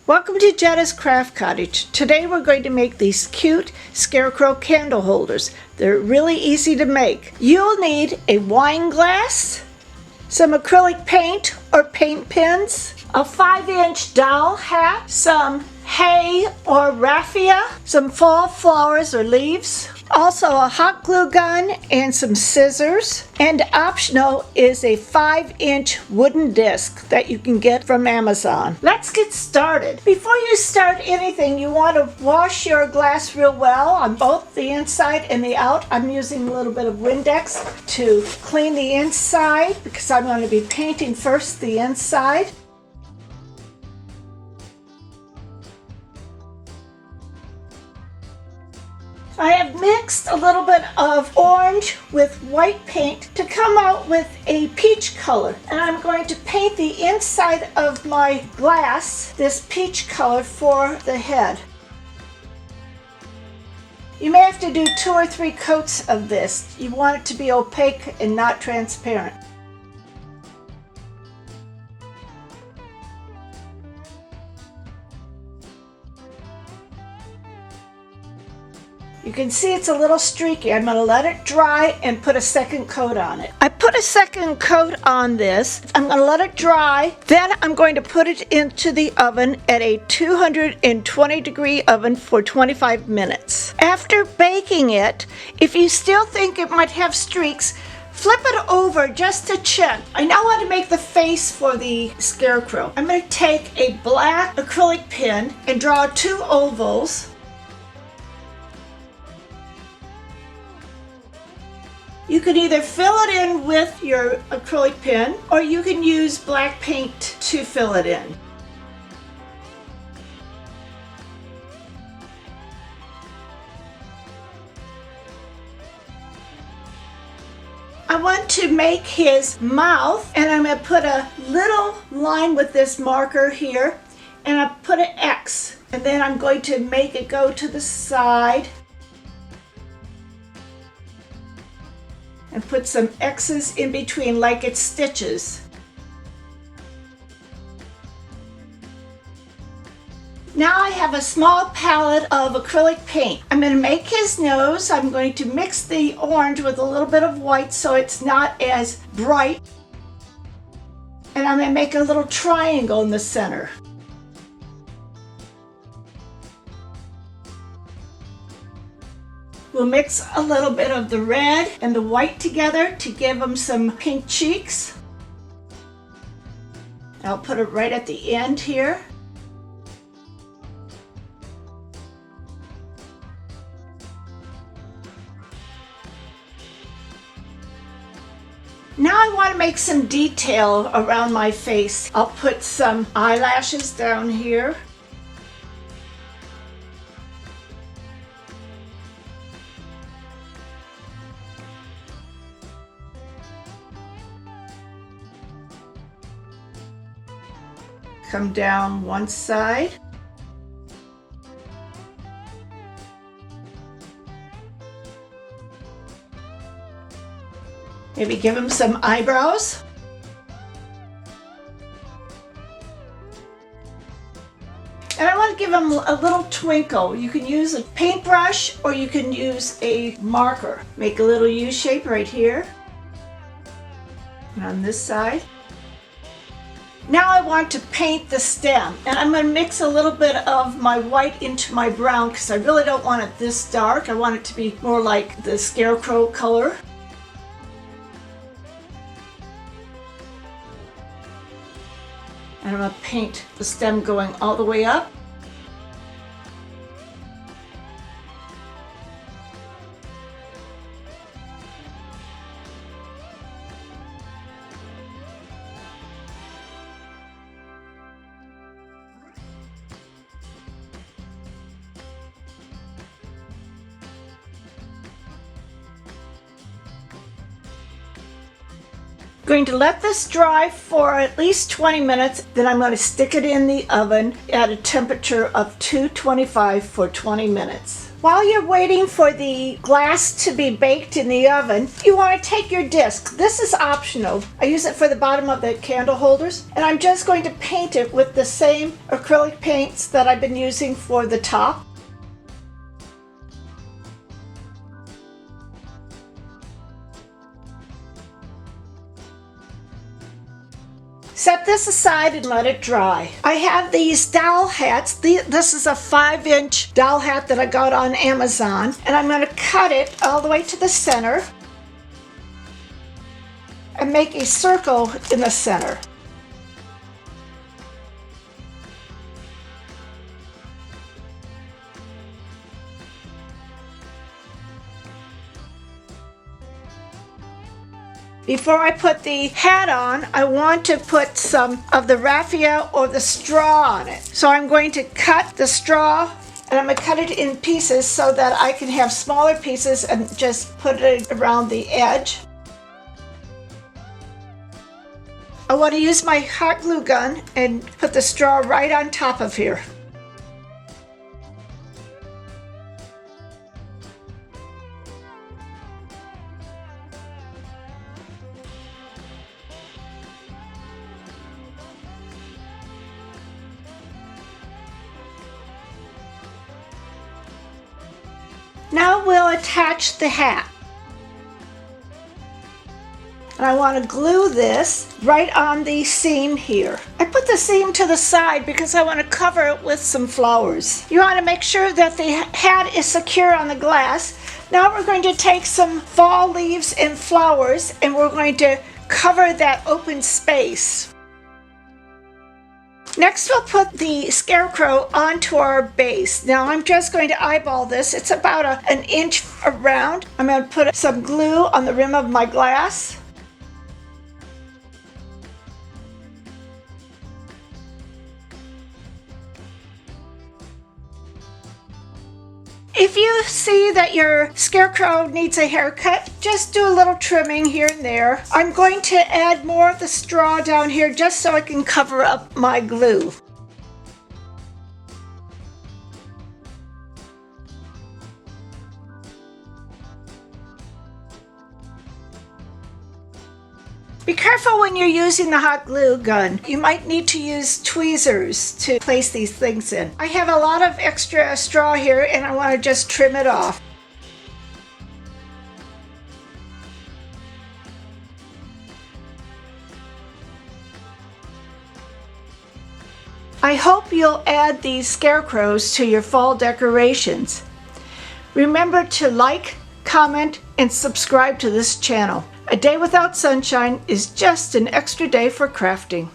Welcome to Jetta's Craft Cottage. Today we're going to make these cute scarecrow candle holders. They're really easy to make. You'll need a wine glass, some acrylic paint or paint pens, a 5-inch dowel hat, some hay or raffia, some fall flowers or leaves, also a hot glue gun and some scissors, and optional is a 5-inch wooden disc that you can get from Amazon. Let's get started. Before you start anything, you want to wash your glass real well on both the inside and the out. I'm using a little bit of Windex to clean the inside because I'm going to be painting first the inside. I have mixed a little bit of orange with white paint to come out with a peach color. And I'm going to paint the inside of my glass this peach color for the head. You may have to do 2 or 3 coats of this. You want it to be opaque and not transparent. You can see it's a little streaky. I'm going to let it dry and put a second coat on it. I put a second coat on this. I'm going to let it dry. Then I'm going to put it into the oven at a 220-degree oven for 25 minutes. After baking it, if you still think it might have streaks, flip it over just to check. I now want to make the face for the scarecrow. I'm going to take a black acrylic pen and draw 2 ovals. You can either fill it in with your acrylic pen or you can use black paint to fill it in. I want to make his mouth, and I'm going to put a little line with this marker here, and I put an X, and then I'm going to make it go to the side and put some X's in between like it's stitches. Now I have a small palette of acrylic paint. I'm going to make his nose. I'm going to mix the orange with a little bit of white so it's not as bright. And I'm going to make a little triangle in the center. We'll mix a little bit of the red and the white together to give them some pink cheeks. I'll put it right at the end here. Now I want to make some detail around my face. I'll put some eyelashes down here. Come down one side. Maybe give him some eyebrows. And I want to give him a little twinkle. You can use a paintbrush or you can use a marker. Make a little U shape right here. And on this side. Now I want to paint the stem, and I'm going to mix a little bit of my white into my brown because I really don't want it this dark. I want it to be more like the scarecrow color. And I'm going to paint the stem going all the way up. Going to let this dry for at least 20 minutes, then I'm going to stick it in the oven at a temperature of 225 for 20 minutes. While you're waiting for the glass to be baked in the oven, you want to take your disc. This is optional. I use it for the bottom of the candle holders, and I'm just going to paint it with the same acrylic paints that I've been using for the top. Set this aside and let it dry. I have these dowel hats. This is a 5-inch dowel hat that I got on Amazon, and I'm going to cut it all the way to the center and make a circle in the center. Before I put the hat on, I want to put some of the raffia or the straw on it. So I'm going to cut the straw, and I'm going to cut it in pieces so that I can have smaller pieces and just put it around the edge. I want to use my hot glue gun and put the straw right on top of here. Now we'll attach the hat. And I want to glue this right on the seam here. I put the seam to the side because I want to cover it with some flowers. You want to make sure that the hat is secure on the glass. Now we're going to take some fall leaves and flowers, and we're going to cover that open space. Next, we'll put the scarecrow onto our base. Now I'm just going to eyeball this. It's about an inch around. I'm going to put some glue on the rim of my glass. If you see that your scarecrow needs a haircut, just do a little trimming here and there. I'm going to add more of the straw down here just so I can cover up my glue. Be careful when you're using the hot glue gun. You might need to use tweezers to place these things in. I have a lot of extra straw here, and I want to just trim it off. I hope you'll add these scarecrows to your fall decorations. Remember to like, comment, and subscribe to this channel. A day without sunshine is just an extra day for crafting.